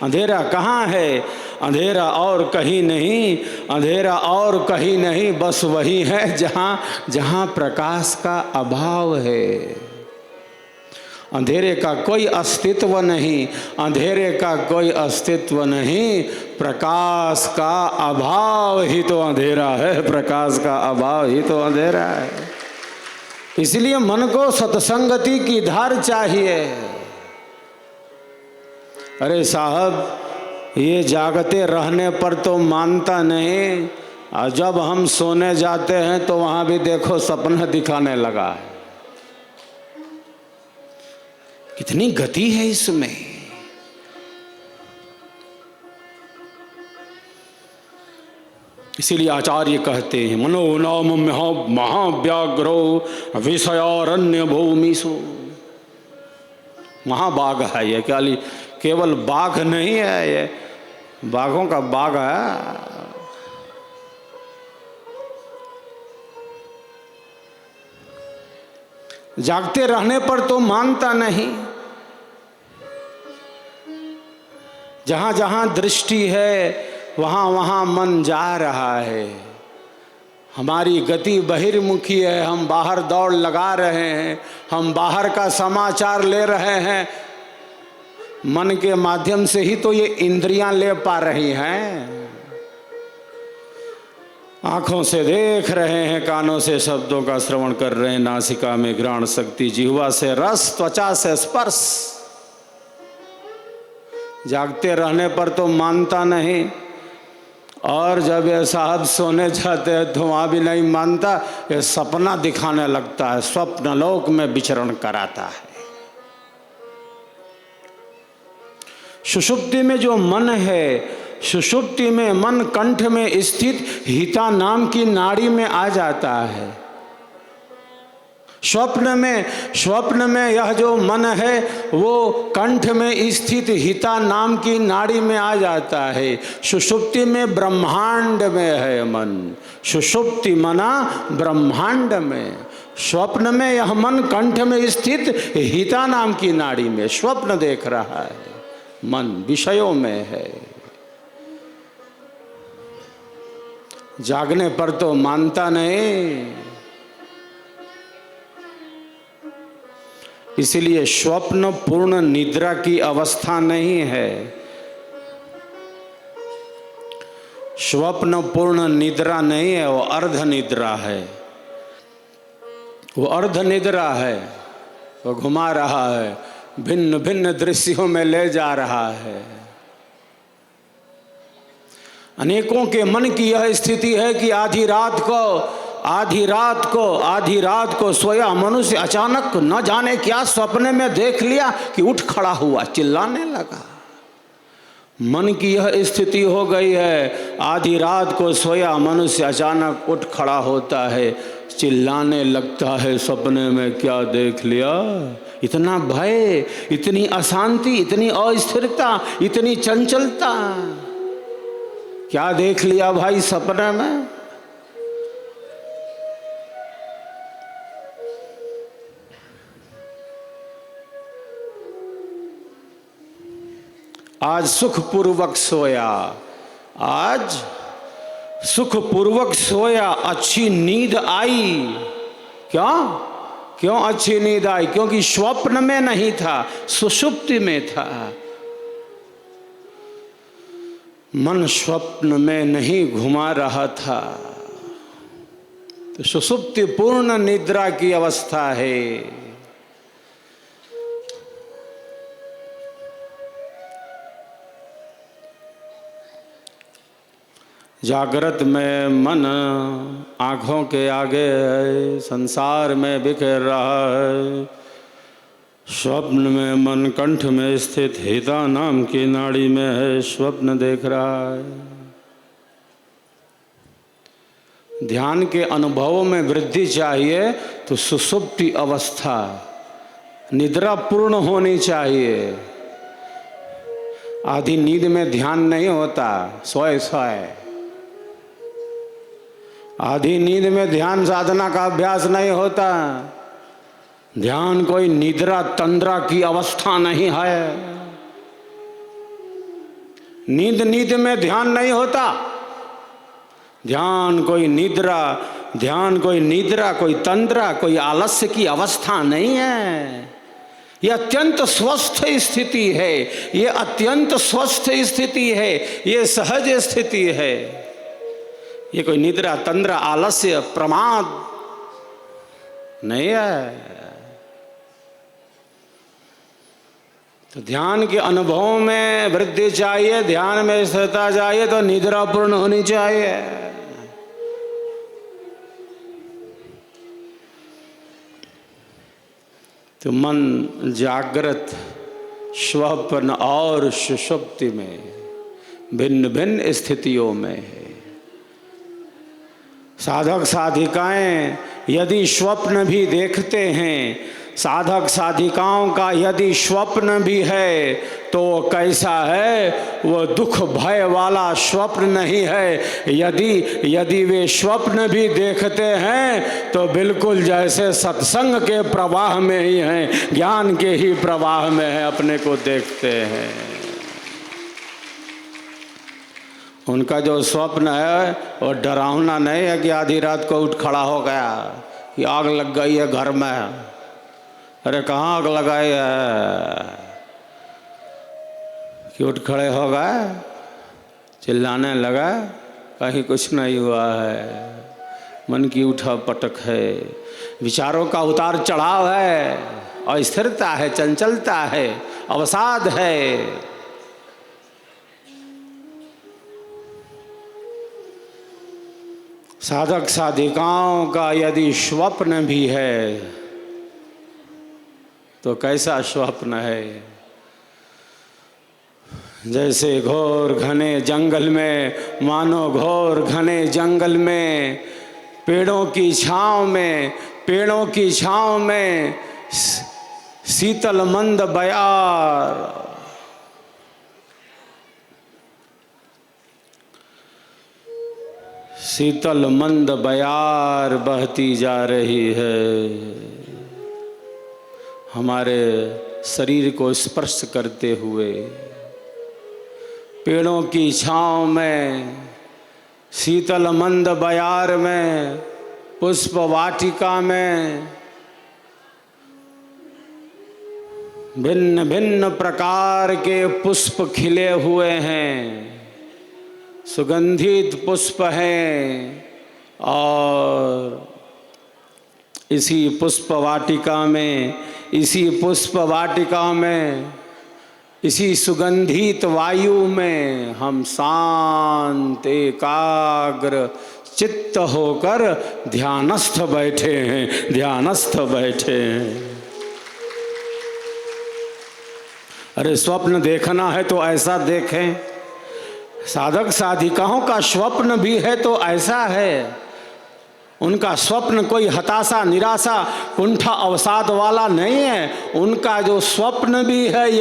अंधेरा कहाँ है? अंधेरा और कहीं नहीं, अंधेरा और कहीं नहीं, बस वही है जहाँ जहाँ प्रकाश का अभाव है। अंधेरे का कोई अस्तित्व नहीं, अंधेरे का कोई अस्तित्व नहीं, प्रकाश का अभाव ही तो अंधेरा है, प्रकाश का अभाव ही तो अंधेरा है। इसलिए मन को सत्संगति की धार चाहिए। अरे साहब, ये जागते रहने पर तो मानता नहीं, और जब हम सोने जाते हैं तो वहाँ भी देखो सपना दिखाने लगा है। कितनी गति है इसमें। इसीलिए आचार्य कहते हैं मनो नाम महाव्याघ्रो विषयारण्य भूमिषु। महाबाग है ये, क्या केवल बाघ नहीं है, ये बाघों का बाग है। जागते रहने पर तो मानता नहीं। जहाँ जहाँ दृष्टि है वहाँ वहाँ मन जा रहा है। हमारी गति बहिर्मुखी है, हम बाहर दौड़ लगा रहे हैं, हम बाहर का समाचार ले रहे हैं। मन के माध्यम से ही तो ये इंद्रियां ले पा रही हैं। आँखों से देख रहे हैं, कानों से शब्दों का श्रवण कर रहे हैं, नासिका में घ्राण शक्ति, जिह्वा से रस, त्वचा से स्पर्श। जागते रहने पर तो मानता नहीं, और जब ये साहब सोने जाते हैं तो वहाँ भी नहीं मानता, ये सपना दिखाने लगता है, स्वप्न लोक में विचरण कराता है। सुषुप्ति में जो मन है, सुषुप्ति में मन कंठ में स्थित हिता नाम की नाड़ी में आ जाता है। स्वप्न में यह जो मन है वो कंठ में स्थित हिता नाम की नाड़ी में आ जाता है। सुषुप्ति में ब्रह्मांड में है मन, सुषुप्ति मना ब्रह्मांड में। स्वप्न में यह मन कंठ में स्थित हिता नाम की नाड़ी में स्वप्न देख रहा है, मन विषयों में है। जागने पर तो मानता नहीं। इसलिए स्वप्न पूर्ण निद्रा की अवस्था नहीं है। स्वप्न पूर्ण निद्रा नहीं है, वो अर्ध निद्रा है। वो अर्ध निद्रा है, वो घुमा रहा है, भिन्न भिन्न दृश्यों में ले जा रहा है। अनेकों के मन की यह स्थिति है कि आधी रात को सोया मनुष्य अचानक न जाने क्या सपने में देख लिया कि उठ खड़ा हुआ, चिल्लाने लगा। मन की यह स्थिति हो गई है, आधी रात को सोया मनुष्य अचानक उठ खड़ा होता है, चिल्लाने लगता है, सपने में क्या देख लिया। इतना भय, इतनी अशांति, इतनी अस्थिरता, इतनी चंचलता, क्या देख लिया भाई सपने में। आज सुखपूर्वक सोया, आज सुखपूर्वक सोया, अच्छी नींद आई। क्यों अच्छी नींद आई? क्योंकि स्वप्न में नहीं था, सुषुप्ति में था। मन स्वप्न में नहीं घुमा रहा था, तो सुषुप्ति पूर्ण निद्रा की अवस्था है। जागृत में मन आँखों के आगे है, संसार में बिखर रहा है। स्वप्न में मन कंठ में स्थित हिता नाम की नाड़ी में है, स्वप्न देख रहा है। ध्यान के अनुभवों में वृद्धि चाहिए तो सुषुप्ति अवस्था, निद्रा पूर्ण होनी चाहिए। आधी नींद में ध्यान नहीं होता, सोए। आधी नींद में ध्यान साधना का अभ्यास नहीं होता। ध्यान कोई निद्रा तंद्रा की अवस्था नहीं है। नींद नींद में ध्यान नहीं होता। ध्यान कोई निद्रा, ध्यान कोई निद्रा, कोई तंद्रा, कोई आलस्य की अवस्था नहीं है। ये अत्यंत स्वस्थ स्थिति है, ये अत्यंत स्वस्थ स्थिति है, ये सहज स्थिति है। ये कोई निद्रा तंद्रा आलस्य प्रमाद नहीं है। तो ध्यान के अनुभव में वृद्धि चाहिए, ध्यान में स्थिरता चाहिए, तो निद्रा पूर्ण होनी चाहिए। तो मन जागृत, स्वप्न और सुषुप्ति में भिन्न भिन्न स्थितियों में है। साधक साधिकाएं यदि स्वप्न भी देखते हैं, साधक साधिकाओं का यदि स्वप्न भी है तो कैसा है, वो दुख भय वाला स्वप्न नहीं है। यदि वे स्वप्न भी देखते हैं तो बिल्कुल जैसे सत्संग के प्रवाह में ही हैं, ज्ञान के ही प्रवाह में है, अपने को देखते हैं। उनका जो स्वप्न है वो डरावना नहीं है कि आधी रात को उठ खड़ा हो गया कि आग लग गई है घर में। अरे कहाँ आग लगाई है कि उठ खड़े हो गए, चिल्लाने लगा, कहीं कुछ नहीं हुआ है। मन की उठा पटक है, विचारों का उतार चढ़ाव है, अस्थिरता है, चंचलता है, अवसाद है। साधक साधिकाओं का यदि स्वप्न भी है तो कैसा स्वप्न है, जैसे घोर घने जंगल में, मानो घोर घने जंगल में पेड़ों की छांव में शीतल मंद बयार, शीतल मंद बयार बहती जा रही है, हमारे शरीर को स्पर्श करते हुए। पेड़ों की छांव में, शीतल मंद बयार में, पुष्प वाटिका में भिन्न भिन्न प्रकार के पुष्प खिले हुए हैं, सुगंधित पुष्प हैं। और इसी पुष्प वाटिका में, इसी सुगंधित वायु में हम शांत एकाग्र चित्त होकर ध्यानस्थ बैठे हैं। अरे स्वप्न देखना है तो ऐसा देखें। साधक साधिकाओं का स्वप्न भी है तो ऐसा है। उनका स्वप्न कोई हताशा, निराशा, कुंठा, अवसाद वाला नहीं है। उनका जो स्वप्न भी है,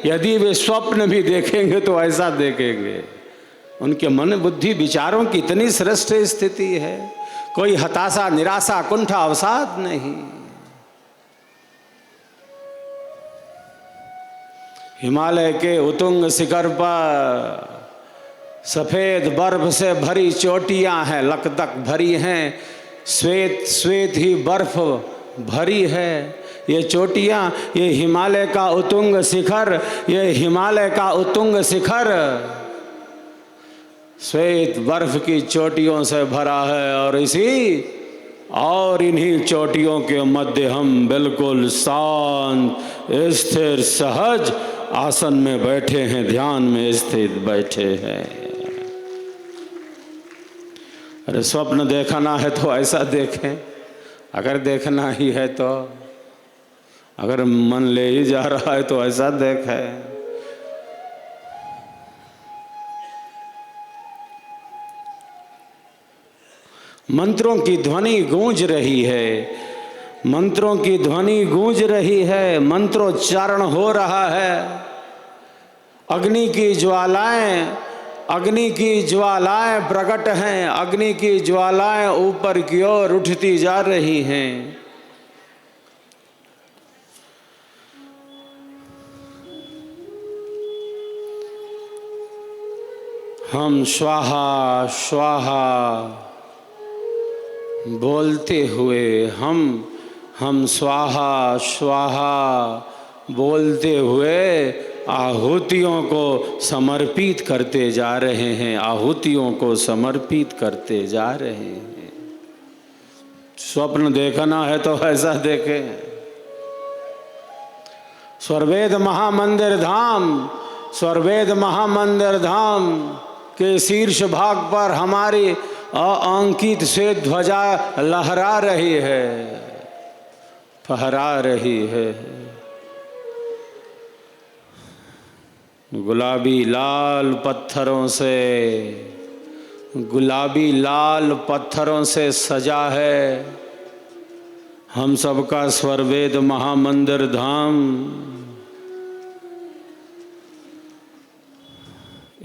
यदि वे स्वप्न भी देखेंगे तो ऐसा देखेंगे। उनके मन बुद्धि विचारों की इतनी श्रेष्ठ स्थिति है, कोई हताशा, निराशा, कुंठा, अवसाद नहीं। हिमालय के उत्तुंग शिखर पर सफ़ेद बर्फ से भरी चोटियां हैं, लकदक भरी हैं, श्वेत ही बर्फ भरी है। ये चोटियां, ये हिमालय का उत्तुंग शिखर श्वेत बर्फ की चोटियों से भरा है। और इन्हीं चोटियों के मध्य हम बिल्कुल शांत, स्थिर, सहज आसन में बैठे हैं, ध्यान में स्थित बैठे हैं। अरे स्वप्न देखना है तो ऐसा देखें, अगर देखना ही है तो, अगर मन ले ही जा रहा है तो ऐसा देखें। मंत्रों की ध्वनि गूंज रही है, मंत्रोच्चारण हो रहा है। अग्नि की ज्वालाएं प्रकट हैं, अग्नि की ज्वालाएं ऊपर की ओर उठती जा रही हैं। हम स्वाहा स्वाहा बोलते हुए हम स्वाहा स्वाहा बोलते हुए आहुतियों को समर्पित करते जा रहे हैं, आहुतियों को समर्पित करते जा रहे हैं। स्वप्न देखना है तो ऐसा देखें। स्वर्वेद महामंदिर धाम, स्वर्वेद महामंदिर धाम के शीर्ष भाग पर हमारी अंकित श्वेत ध्वजा लहरा रही है, फहरा रही है। गुलाबी लाल पत्थरों से, गुलाबी लाल पत्थरों से सजा है हम सबका स्वर्वेद महामंदिर धाम।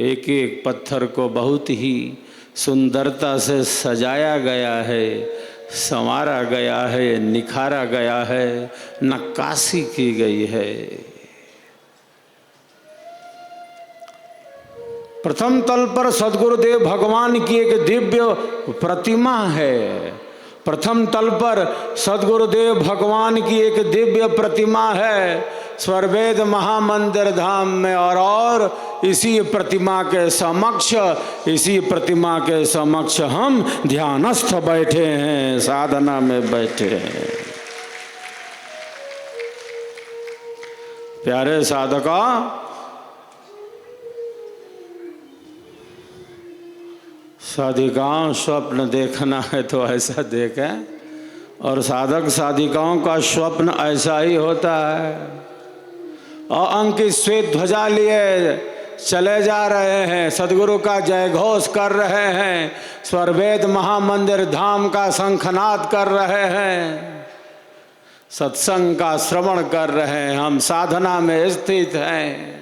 एक एक पत्थर को बहुत ही सुंदरता से सजाया गया है, संवारा गया है, निखारा गया है, नक्काशी की गई है। प्रथम तल पर सद्गुरुदेव भगवान की एक दिव्य प्रतिमा है। प्रथम तल पर सद्गुरुदेव भगवान की एक दिव्य प्रतिमा है स्वर्वेद महामंदिर धाम में। और इसी प्रतिमा के समक्ष, इसी प्रतिमा के समक्ष हम ध्यानस्थ बैठे हैं, साधना में बैठे हैं। प्यारे साधका, साधिकाओं स्वप्न देखना है तो ऐसा देखें, और साधक साधिकाओं का स्वप्न ऐसा ही होता है। और अंकित श्वेत ध्वजा लिए चले जा रहे हैं, सदगुरु का जय घोष कर रहे हैं, स्वर्वेद महामंदिर धाम का शंखनाद कर रहे हैं, सत्संग का श्रवण कर रहे हैं, हम साधना में स्थित हैं।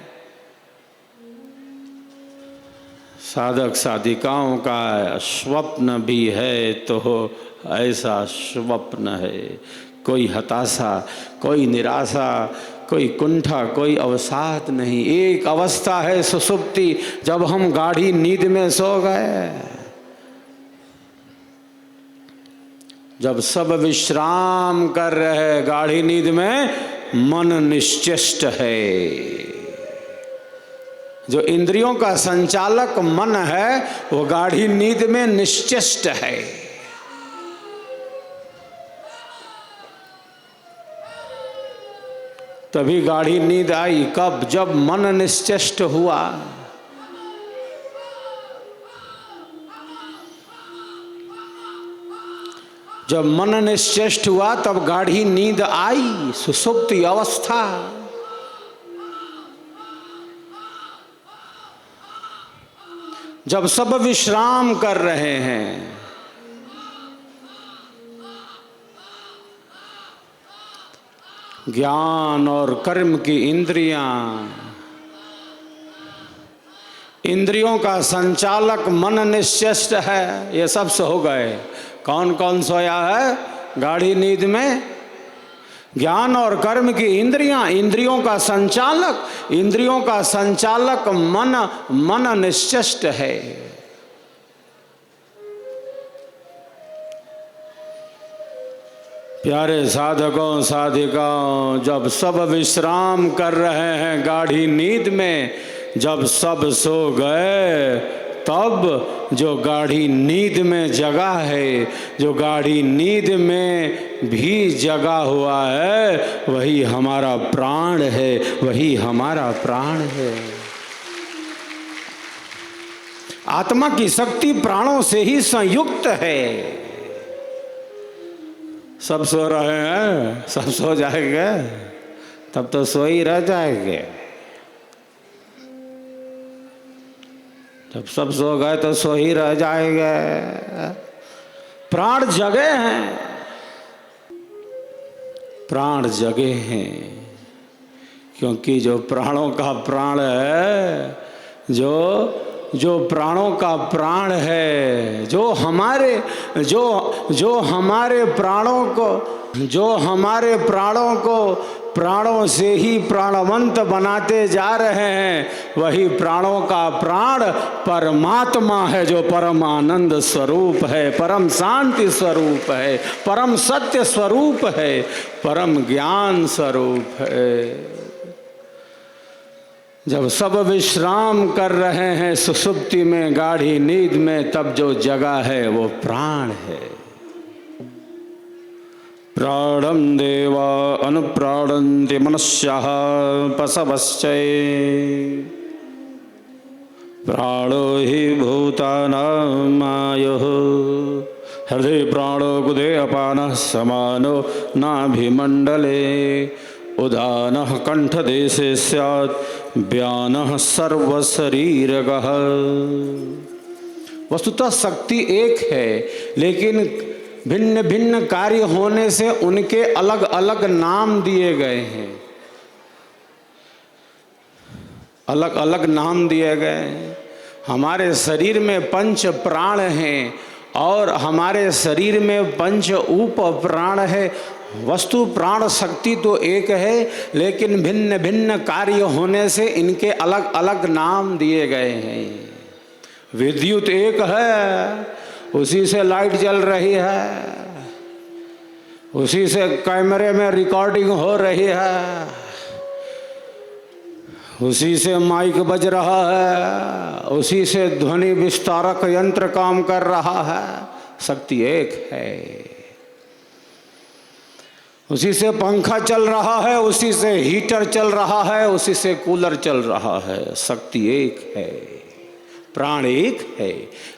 साधक साधिकाओं का स्वप्न भी है तो ऐसा स्वप्न है, कोई हताशा, कोई निराशा, कोई कुंठा, कोई अवसाद नहीं। एक अवस्था है सुषुप्ति, जब हम गाढ़ी नींद में सो गए, जब सब विश्राम कर रहे, गाढ़ी नींद में मन निश्चेष्ट है। जो इंद्रियों का संचालक मन है वो गाढ़ी नींद में निश्चेष्ट है। तभी गाढ़ी नींद आई कब? जब मन निश्चेष्ट हुआ। जब मन निश्चेष्ट हुआ तब गाढ़ी नींद आई, सुषुप्ति अवस्था। जब सब विश्राम कर रहे हैं, ज्ञान और कर्म की इंद्रियों का संचालक मन निश्चेष्ट है, ये सब सो गए। कौन कौन सोया है गाढ़ी नींद में? ज्ञान और कर्म की इंद्रियों का संचालक मन निश्चेष्ट है। प्यारे साधकों साधिकाओं, जब सब विश्राम कर रहे हैं गाढ़ी नींद में, जब सब सो गए, तब जो गाढ़ी नींद में जगा है, जो गाढ़ी नींद में भी जगा हुआ है, वही हमारा प्राण है, वही हमारा प्राण है। आत्मा की शक्ति प्राणों से ही संयुक्त है। सब सो रहे हैं, सब सो जाएंगे तब तो सो ही रह जाएंगे। जब सब सो गए तो सो ही रह जाएंगे। प्राण जगे हैं, प्राण जगे हैं, क्योंकि जो प्राणों का प्राण है, जो प्राणों का प्राण है, जो हमारे प्राणों को प्राणों से ही प्राणवंत बनाते जा रहे हैं। वही प्राणों का प्राण परमात्मा है, जो परम आनंद स्वरूप है, परम शांति स्वरूप है, परम सत्य स्वरूप है, परम ज्ञान स्वरूप है। जब सब विश्राम कर रहे हैं सुषुप्ति में, गाढ़ी नींद में, तब जो जगह है वो प्राण है। प्राणं देवा अनुप्राणन्ति मनुष्याः पशवश्चै प्राणो हि भूतानां आयुः हृदय प्राणो गुदे अपानः समानो नाभिमण्डले उदानः कंठदेशे स्यात् व्यानः सर्वशरीरगः। वस्तुतः शक्ति एक है, लेकिन भिन्न भिन्न कार्य होने से उनके अलग अलग नाम दिए गए हैं, अलग अलग नाम दिए गए हैं। हमारे शरीर में पंच प्राण हैं और हमारे शरीर में पंच उप प्राण है। वस्तु प्राण शक्ति तो एक है, लेकिन भिन्न भिन्न कार्य होने से इनके अलग अलग नाम दिए गए हैं। विद्युत एक है, उसी से लाइट जल रही है, उसी से कैमरे में रिकॉर्डिंग हो रही है, उसी से माइक बज रहा है, उसी से ध्वनि विस्तारक यंत्र काम कर रहा है। शक्ति एक है। उसी से पंखा चल रहा है, उसी से हीटर चल रहा है, उसी से कूलर चल रहा है। शक्ति एक है, प्राण एक है,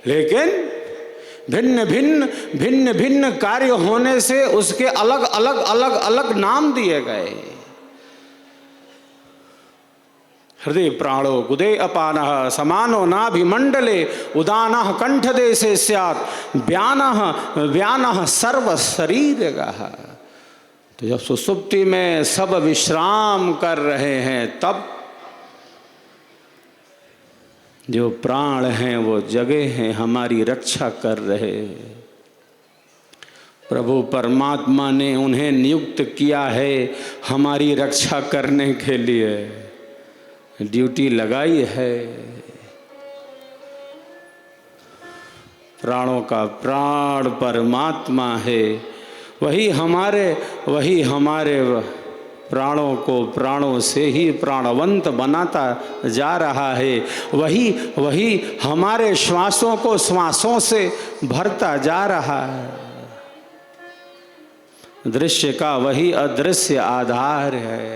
लेकिन भिन्न भिन्न भिन्न भिन्न कार्य होने से उसके अलग अलग अलग अलग नाम दिए गए। हृदय प्राणो गुदे अपानः समानो नाभिमण्डले उदानः कंठदेशे स्यात् व्यानः व्यानः सर्वशरीरगः। तो जब सुषुप्ति में सब विश्राम कर रहे हैं, तब जो प्राण हैं वो जगे हैं, हमारी रक्षा कर रहे हैं। प्रभु परमात्मा ने उन्हें नियुक्त किया है हमारी रक्षा करने के लिए, ड्यूटी लगाई है। प्राणों का प्राण परमात्मा है, वही हमारे प्राणों को प्राणों से ही प्राणवंत बनाता जा रहा है। वही हमारे श्वासों को श्वासों से भरता जा रहा है। दृश्य का वही अदृश्य आधार है,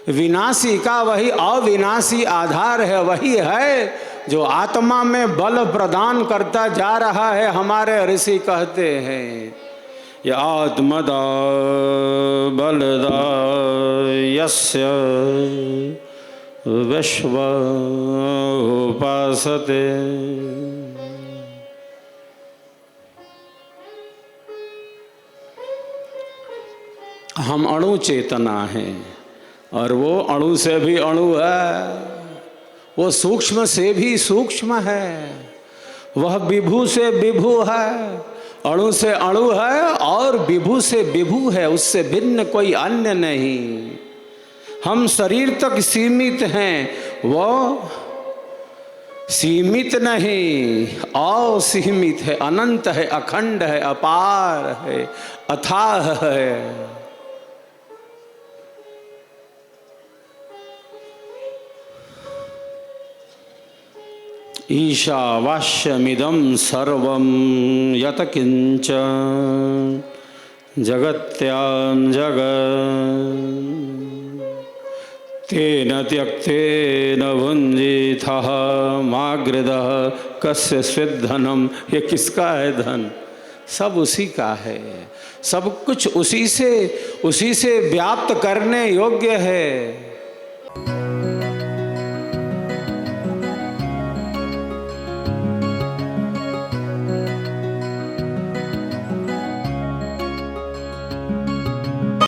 विनाशी का वही अविनाशी आधार है। वही है जो आत्मा में बल प्रदान करता जा रहा है। हमारे ऋषि कहते हैं, या आत्मदा बलदा यस्य विश्व उपासते। हम अणु चेतना हैं और वो अणु से भी अणु है, वो सूक्ष्म से भी सूक्ष्म है, वह विभु से विभु है। अणु से अणु है और विभु से विभु है, उससे भिन्न कोई अन्य नहीं। हम शरीर तक सीमित हैं, वो सीमित नहीं, असीमित है, अनंत है, अखंड है, अपार है, अथाह है। ईशावास्यमिदं सर्वं यत् किंच जगत्यां जगत् तेन त्यक्तेन भुञ्जीथः मागृदः कस्य स्विद्धनम्। ये किसका है धन? सब उसी का है। सब कुछ उसी से व्याप्त करने योग्य है।